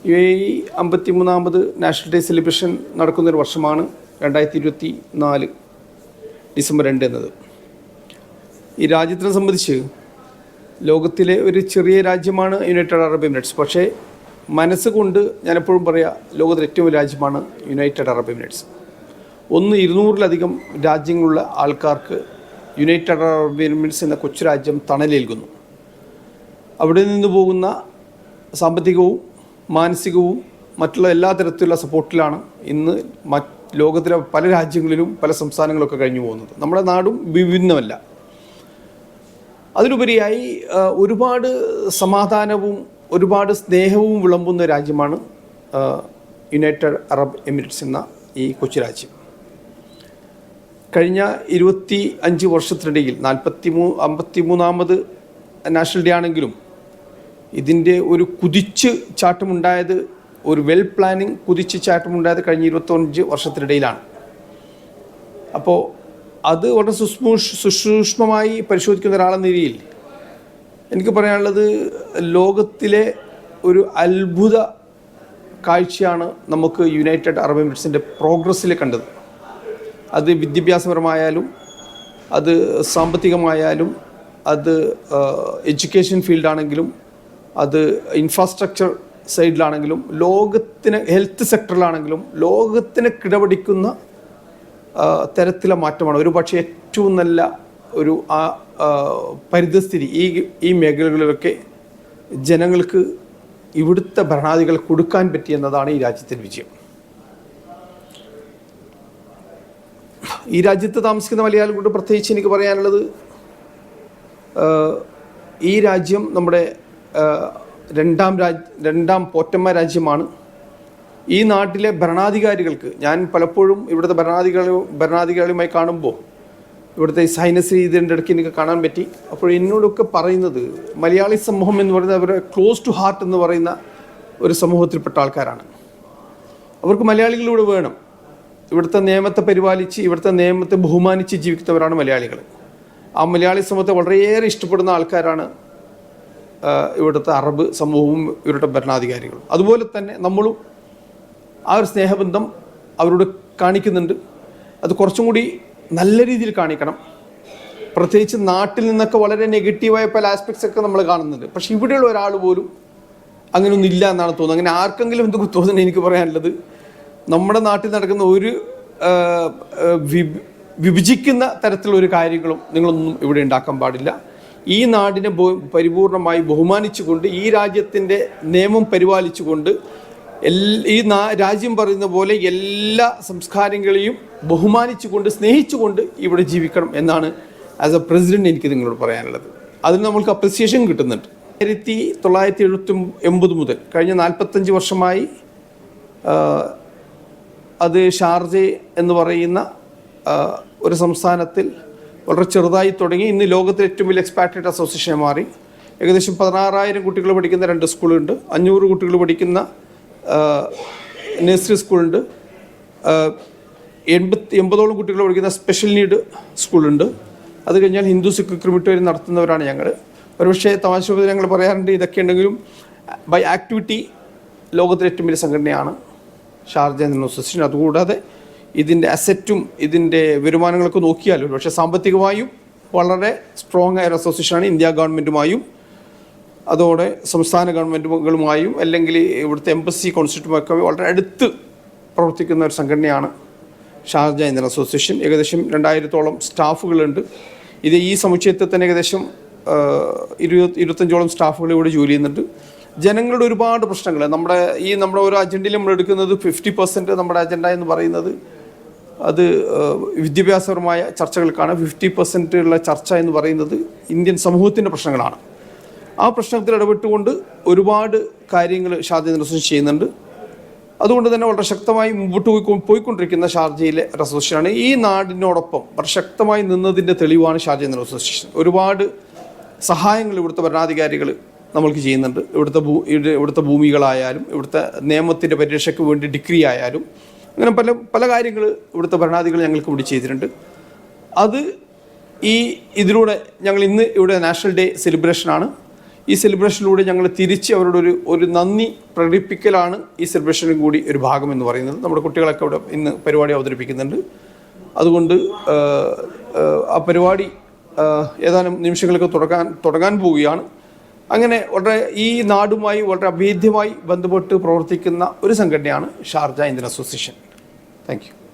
ഈ 53ാമത് national day celebration നടക്കുന്നൊരു വർഷമാണ് 2024 ഡിസംബർ 2 എന്നത്. ഈ രാജ്യത്തിനെ സംബന്ധിച്ച് ലോകത്തിലെ ഒരു ചെറിയ രാജ്യമാണ് യുണൈറ്റഡ് അറബ് എമിറേറ്റ്സ്. പക്ഷേ മനസ്സുകൊണ്ട് ഞാനെപ്പോഴും പറയാം, ലോകത്തിലെ ഏറ്റവും വലിയ രാജ്യമാണ് യുണൈറ്റഡ് അറബ് എമിറേറ്റ്സ്. 200-ലധികം രാജ്യങ്ങളുള്ള ആൾക്കാർക്ക് യുണൈറ്റഡ് അറബ് എമിറേറ്റ്സ് എന്ന കൊച്ചു രാജ്യം തണലേൽക്കുന്നു. അവിടെ നിന്ന് പോകുന്ന സാമ്പത്തികവും മാനസികവും മറ്റുള്ള എല്ലാ തരത്തിലുള്ള സപ്പോർട്ടിലാണ് ഇന്ന് ലോകത്തിലെ പല രാജ്യങ്ങളിലും പല സംസ്ഥാനങ്ങളൊക്കെ കഴിഞ്ഞു പോകുന്നത്. നമ്മുടെ നാടും വിഭിന്നമല്ല. അതിലുപരിയായി ഒരുപാട് സമാധാനവും ഒരുപാട് സ്നേഹവും വിളമ്പുന്ന രാജ്യമാണ് യുണൈറ്റഡ് അറബ് എമിറേറ്റ്സ് എന്ന ഈ കൊച്ചു രാജ്യം. കഴിഞ്ഞ 25 വർഷത്തിനിടയിൽ 53ാമത് നാഷണൽ ഡേ ആണെങ്കിലും ഇതിൻ്റെ ഒരു കുതിച്ച് ചാട്ടമുണ്ടായത്, ഒരു വെൽ പ്ലാനിങ് കുതിച്ച് ചാട്ടമുണ്ടായത് കഴിഞ്ഞ 25 വർഷത്തിനിടയിലാണ്. അപ്പോൾ അത് വളരെ സുസൂക്ഷ്മമായി പരിശോധിക്കുന്ന ഒരാളെന്ന നിലയിൽ എനിക്ക് പറയാനുള്ളത്, ലോകത്തിലെ ഒരു അത്ഭുത കാഴ്ചയാണ് നമുക്ക് യുണൈറ്റഡ് അറബ് എമിറേറ്റ്സിൻ്റെ പ്രോഗ്രസ്സിൽ കണ്ടത്. അത് വിദ്യാഭ്യാസപരമായാലും, അത് സാമ്പത്തികമായാലും, അത് എഡ്യൂക്കേഷൻ ഫീൽഡാണെങ്കിലും, അത് ഇൻഫ്രാസ്ട്രക്ചർ സൈഡിലാണെങ്കിലും, ലോകത്തിന് ഹെൽത്ത് സെക്ടറിലാണെങ്കിലും ലോകത്തിന് കിടപിടിക്കുന്ന തരത്തിലെ മാറ്റമാണ്. ഒരു പക്ഷേ ഏറ്റവും നല്ല ഒരു പരിതസ്ഥിതി ഈ മേഖലകളിലൊക്കെ ജനങ്ങൾക്ക് ഇവിടുത്തെ ഭരണാധികൾ കൊടുക്കാൻ പറ്റിയെന്നതാണ് ഈ രാജ്യത്തിൻ്റെ വിജയം. ഈ രാജ്യത്ത് താമസിക്കുന്ന മലയാളികളോട് പ്രത്യേകിച്ച് എനിക്ക് പറയാനുള്ളത്, ഈ രാജ്യം നമ്മുടെ രണ്ടാം പോറ്റമ്മ രാജ്യമാണ്. ഈ നാട്ടിലെ ഭരണാധികാരികൾക്ക്, ഞാൻ പലപ്പോഴും ഇവിടുത്തെ ഭരണാധികാരികളുമായി കാണുമ്പോൾ ഇവിടുത്തെ സൈനസ് ഇതിൻ്റെ ഇടയ്ക്ക് എനിക്ക് കാണാൻ പറ്റി. അപ്പോൾ എന്നോടൊക്കെ പറയുന്നത്, മലയാളി സമൂഹം എന്ന് പറയുന്നത് അവരുടെ ക്ലോസ് ടു ഹാർട്ട് എന്ന് പറയുന്ന ഒരു സമൂഹത്തിൽപ്പെട്ട ആൾക്കാരാണ്. അവർക്ക് മലയാളികളിലൂടെ വേണം. ഇവിടുത്തെ നിയമത്തെ പരിപാലിച്ച്, ഇവിടുത്തെ നിയമത്തെ ബഹുമാനിച്ച് ജീവിക്കുന്നവരാണ് മലയാളികൾ. ആ മലയാളി സമൂഹത്തെ വളരെയേറെ ഇഷ്ടപ്പെടുന്ന ആൾക്കാരാണ് ഇവിടുത്തെ അറബ് സമൂഹവും ഇവരുടെ ഭരണാധികാരികളും. അതുപോലെ തന്നെ നമ്മളും ആ ഒരു സ്നേഹബന്ധം അവരോട് കാണിക്കുന്നുണ്ട്. അത് കുറച്ചും കൂടി നല്ല രീതിയിൽ കാണിക്കണം. പ്രത്യേകിച്ച് നാട്ടിൽ നിന്നൊക്കെ വളരെ നെഗറ്റീവായ പല ആസ്പെക്ട്സ് ഒക്കെ നമ്മൾ കാണുന്നുണ്ട്. പക്ഷെ ഇവിടെയുള്ള ഒരാൾ പോലും അങ്ങനെയൊന്നും ഇല്ല എന്നാണ് തോന്നുന്നത്. അങ്ങനെ ആർക്കെങ്കിലും എന്തൊക്കെ തോന്നുന്നത് എനിക്ക് പറയാനുള്ളത്, നമ്മുടെ നാട്ടിൽ നടക്കുന്ന ഒരു വിഭജിക്കുന്ന തരത്തിലൊരു കാര്യങ്ങളും നിങ്ങളൊന്നും ഇവിടെ ഉണ്ടാക്കാൻ പാടില്ല. ഈ നാടിനെ പരിപൂർണമായി ബഹുമാനിച്ചുകൊണ്ട്, ഈ രാജ്യത്തിൻ്റെ നിയമം പരിപാലിച്ചുകൊണ്ട്, ഈ രാജ്യം പറയുന്ന പോലെ എല്ലാ സംസ്കാരങ്ങളെയും ബഹുമാനിച്ചുകൊണ്ട് സ്നേഹിച്ചുകൊണ്ട് ഇവിടെ ജീവിക്കണം എന്നാണ് ആസ് എ പ്രസിഡന്റ് എനിക്ക് നിങ്ങളോട് പറയാനുള്ളത്. അതിന് നമ്മൾക്ക് അപ്രിസിയേഷൻ കിട്ടുന്നുണ്ട്. 1979 മുതൽ കഴിഞ്ഞ 45 വർഷമായി അത് ഷാർജ എന്ന് പറയുന്ന ഒരു സംസ്ഥാനത്തിൽ വളരെ ചെറുതായി തുടങ്ങി ഇന്ന് ലോകത്തിലെ ഏറ്റവും വലിയ എക്സ്പാട്രിയേറ്റ് അസോസിയേഷൻ മാറി. ഏകദേശം 16,000 കുട്ടികൾ പഠിക്കുന്ന 2 സ്കൂളുണ്ട്, 500 കുട്ടികൾ പഠിക്കുന്ന നഴ്സറി സ്കൂളുണ്ട്, 80ഓളം കുട്ടികൾ പഠിക്കുന്ന സ്പെഷ്യൽ നീഡ് സ്കൂളുണ്ട്. അത് കഴിഞ്ഞാൽ ഹിന്ദു സിഖ് ക്രിമിറ്റോറിയം നടത്തുന്നവരാണ് ഞങ്ങൾ. ഒരുപക്ഷെ തമാശ ഞങ്ങൾ പറയാറുണ്ട്, ഇതൊക്കെ ഉണ്ടെങ്കിലും ബൈ ആക്ടിവിറ്റി ലോകത്തിലെ ഏറ്റവും വലിയ സംഘടനയാണ് ഷാർജ എന്ന അസോസിയേഷൻ. അതുകൂടാതെ ഇതിൻ്റെ അസറ്റും ഇതിൻ്റെ വരുമാനങ്ങളൊക്കെ നോക്കിയാൽ പക്ഷേ സാമ്പത്തികമായും വളരെ സ്ട്രോങ് ആയ ഒരു അസോസിയേഷനാണ്. ഇന്ത്യ ഗവൺമെൻറ്റുമായും അതോടെ സംസ്ഥാന ഗവൺമെൻറ്റുകളുമായും അല്ലെങ്കിൽ ഇവിടുത്തെ എംബസി കോൺസുലേറ്റുമൊക്കെ വളരെ അടുത്ത് പ്രവർത്തിക്കുന്ന ഒരു സംഘടനയാണ് ഷാർജ എന്ന അസോസിയേഷൻ. ഏകദേശം 2000-ഓളം സ്റ്റാഫുകളുണ്ട്. ഈ സമുച്ചയത്തിൽ തന്നെ ഏകദേശം 25ഓളം സ്റ്റാഫുകൾ ഇവിടെ ജോലി ചെയ്യുന്നുണ്ട്. ജനങ്ങളുടെ ഒരുപാട് പ്രശ്നങ്ങൾ നമ്മുടെ ഓരോ അജണ്ടയിൽ നമ്മൾ എടുക്കുന്നത് 50% നമ്മുടെ അജണ്ട എന്ന് പറയുന്നത് അത് വിദ്യാഭ്യാസപരമായ ചർച്ചകൾക്കാണ്. 50% ഉള്ള ചർച്ച എന്ന് പറയുന്നത് ഇന്ത്യൻ സമൂഹത്തിൻ്റെ പ്രശ്നങ്ങളാണ്. ആ പ്രശ്നത്തിൽ ഇടപെട്ടുകൊണ്ട് ഒരുപാട് കാര്യങ്ങൾ ഷാർജ അസോസിയേഷൻ ചെയ്യുന്നുണ്ട്. അതുകൊണ്ട് തന്നെ വളരെ ശക്തമായി മുമ്പോട്ട് പോയിക്കൊണ്ടിരിക്കുന്ന ഷാർജയിലെ ഒരു അസോസിയേഷനാണ്. ഈ നാടിനോടൊപ്പം വളരെ ശക്തമായി നിന്നതിൻ്റെ തെളിവാണ് ഷാർജ അസോസിയേഷൻ. ഒരുപാട് സഹായങ്ങൾ ഇവിടുത്തെ ഭരണാധികാരികൾ നമ്മൾക്ക് ചെയ്യുന്നുണ്ട്. ഇവിടുത്തെ ഭൂമികളായാലും, ഇവിടുത്തെ നിയമത്തിൻ്റെ പരിരക്ഷയ്ക്ക് വേണ്ടി ഡിഗ്രി ആയാലും, അങ്ങനെ പല കാര്യങ്ങൾ ഇവിടുത്തെ ഭരണാധികാരികൾ ഞങ്ങൾക്ക് ഇവിടെ ചെയ്തിട്ടുണ്ട്. അത് ഇതിലൂടെ ഞങ്ങൾ ഇന്ന് ഇവിടെ നാഷണൽ ഡേ സെലിബ്രേഷനാണ്. ഈ സെലിബ്രേഷനിലൂടെ ഞങ്ങൾ തിരിച്ച് അവരോട് ഒരു നന്ദി പ്രകടിപ്പിക്കലാണ് ഈ സെലിബ്രേഷനും കൂടി ഒരു ഭാഗം എന്ന് പറയുന്നത്. നമ്മുടെ കുട്ടികളൊക്കെ ഇവിടെ ഇന്ന് പരിപാടി അവതരിപ്പിക്കുന്നുണ്ട്. അതുകൊണ്ട് ആ പരിപാടി ഏതാനും നിമിഷങ്ങൾക്ക് തുടങ്ങാൻ പോവുകയാണ്. അങ്ങനെ വളരെ ഈ നാടുമായി വളരെ അഭേദ്യമായി ബന്ധപ്പെട്ട് പ്രവർത്തിക്കുന്ന ഒരു സംഘടനയാണ് Sharjah Indian association. Thank you.